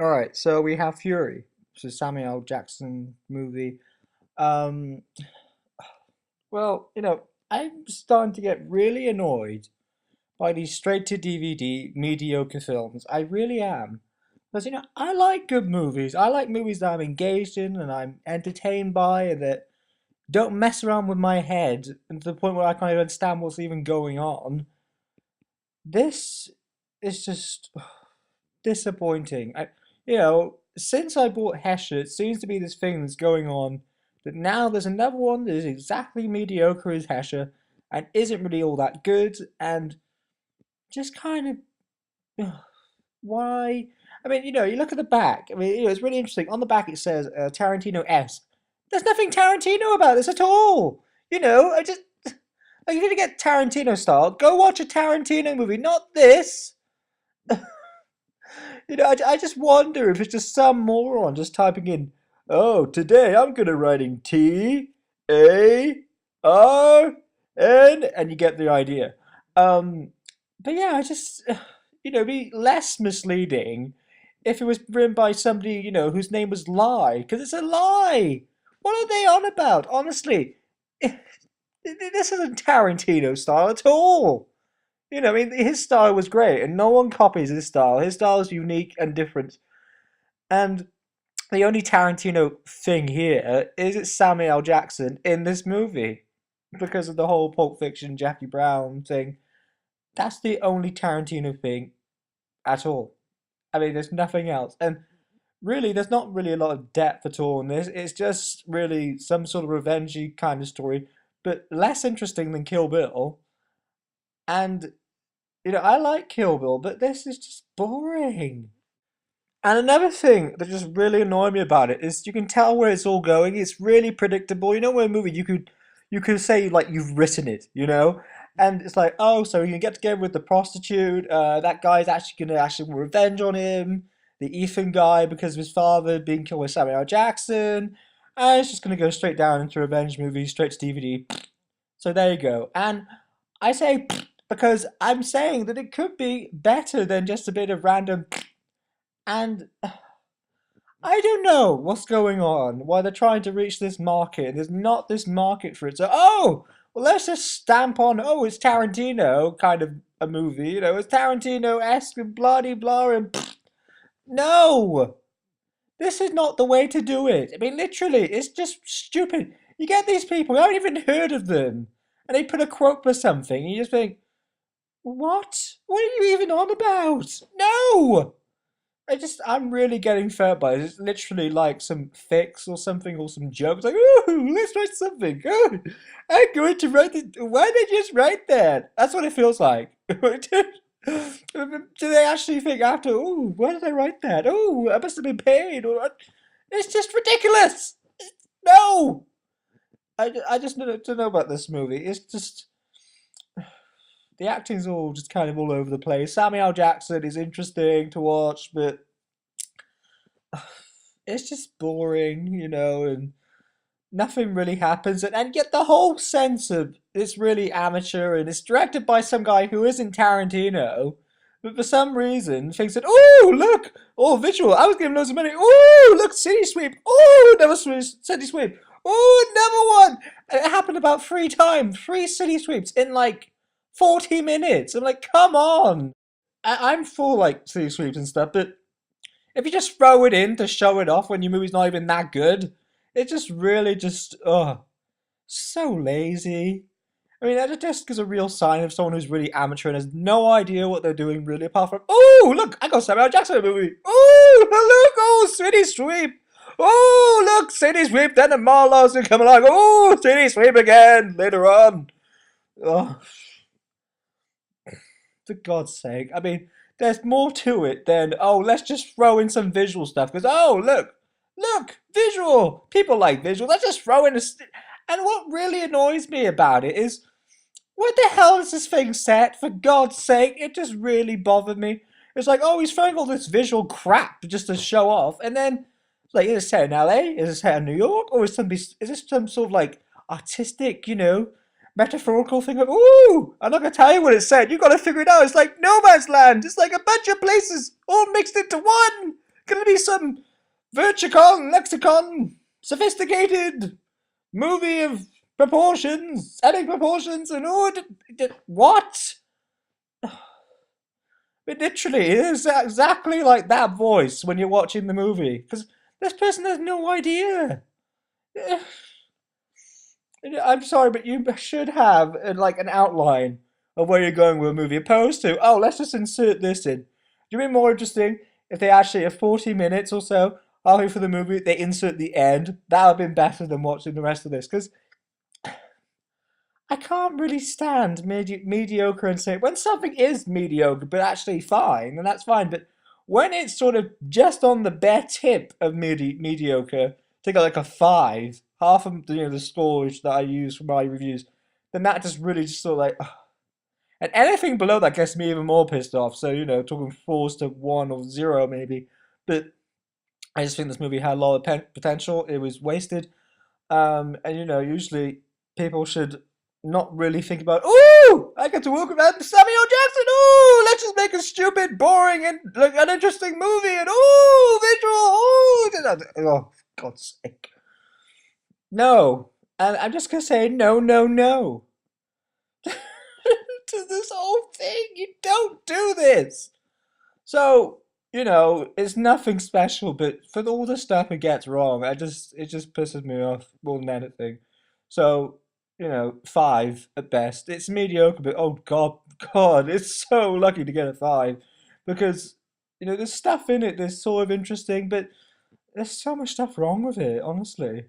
All right, so we have Fury, which is Samuel L. Jackson movie. Um, well, I'm starting to get really annoyed by these straight to DVD mediocre films. I really am. Because, I like good movies. I like movies that I'm engaged in and I'm entertained by and that don't mess around with my head to the point where I can't even understand what's even going on. This is just disappointing. Since I bought Hesher, it seems to be this thing that's going on that now there's another one that is exactly mediocre as Hesher and isn't really all that good and just kind of why? I mean, you look at the back. I mean, it's really interesting. On the back, it says Tarantino-esque. There's nothing Tarantino about this at all. I just like if you get Tarantino style, go watch a Tarantino movie, not this. I just wonder if it's just some moron just typing in, oh, today I'm gonna writing T-A-R-N, and you get the idea. Um, but yeah, I just, be less misleading if it was written by somebody, whose name was Lie, because it's a lie. What are they on about? Honestly, this isn't Tarantino style at all. I mean, his style was great, and no one copies his style. His style is unique and different. And the only Tarantino thing here is it's Samuel L. Jackson in this movie because of the whole Pulp Fiction Jackie Brown thing. That's the only Tarantino thing at all. I mean, there's nothing else. And really, there's not really a lot of depth at all in this. It's just really some sort of revengey kind of story, but less interesting than Kill Bill. And, I like Kill Bill, but this is just boring. And another thing that just really annoyed me about it is you can tell where it's all going. It's really predictable. When a movie you could say like you've written it. And it's like, oh, so you can get together with the prostitute. That guy's actually gonna actually want revenge on him. The Ethan guy because of his father being killed by Samuel L. Jackson. And it's just gonna go straight down into a revenge movie, straight to DVD. So there you go. And I say because I'm saying that it could be better than just a bit of random and I don't know what's going on, why they're trying to reach this market. There's not this market for it. So, oh, well, let's just stamp on, oh, it's Tarantino kind of a movie, it's Tarantino-esque and blah de blah and no, this is not the way to do it. I mean, literally, it's just stupid. You get these people, you haven't even heard of them, and they put a quote for something, and you just think, what? What are you even on about? No! I'm really getting fed by it. It's literally like some fix or something or some jokes. Like, ooh, let's write something. Oh, I'm going to write it. Why did you just write that? That's what it feels like. Do they actually think after, ooh, why did I write that? Oh, I must have been paid. Or it's just ridiculous. No! I just don't know about this movie. It's just. The acting's all just kind of all over the place. Samuel L. Jackson is interesting to watch, but it's just boring, and nothing really happens. And yet the whole sense of it's really amateur and it's directed by some guy who isn't Tarantino, but for some reason thinks that, oh, look, oh, visual, I was giving loads of money. Oh, look, City Sweep. Oh, another City Sweep. Oh, another one. And it happened about 3 times, 3 city sweeps in like 40 minutes. I'm like, come on. I'm for like city sweeps and stuff, but if you just throw it in to show it off when your movie's not even that good, it just really just, so lazy. I mean, that just is a real sign of someone who's really amateur and has no idea what they're doing really, apart from, oh, look, I got Samuel L. Jackson in a movie. Oh, look, oh, City Sweep. Oh, look, City Sweep, then the Marlowe's gonna come along. Oh, City Sweep again later on. Oh, for God's sake. I mean, there's more to it than, oh, let's just throw in some visual stuff. Because, oh, look, visual. People like visual. Let's just throw in a. And what really annoys me about it is, what the hell is this thing set? For God's sake, it just really bothered me. It's like, oh, he's throwing all this visual crap just to show off. And then, like, is it set in LA? Is it set in New York? Or is this some sort of, like, artistic, metaphorical thing of, ooh, I'm not gonna tell you what it said. You gotta figure it out. It's like no man's land. It's like a bunch of places all mixed into one. gonna be some Virtucon, lexicon, sophisticated movie of proportions, epic proportions, and what? It literally is exactly like that voice when you're watching the movie, because this person has no idea. I'm sorry, but you should have like an outline of where you're going with a movie, opposed to, oh, let's just insert this in. Do you mean more interesting if they actually have 40 minutes or so halfway for the movie, they insert the end? That would have been better than watching the rest of this, because I can't really stand mediocre and say when something is mediocre but actually fine, then that's fine. But when it's sort of just on the bare tip of mediocre, take like a five, half of the scores that I use for my reviews, then that just really just sort of like, ugh. And anything below that gets me even more pissed off. So talking fours to one or zero maybe, but I just think this movie had a lot of potential. It was wasted. And usually people should not really think about, ooh, I get to work with Samuel Jackson. Ooh, let's just make a stupid, boring, and like uninteresting movie. And ooh, visual. Ooh, oh, God's sake, no. And I'm just gonna say no, no, no to this whole thing. You don't do this. So, it's nothing special, but for all the stuff it gets wrong, it just pisses me off more than anything. So, five at best. It's mediocre, but oh God, it's so lucky to get a five because there's stuff in it that's sort of interesting, but there's so much stuff wrong with it, honestly.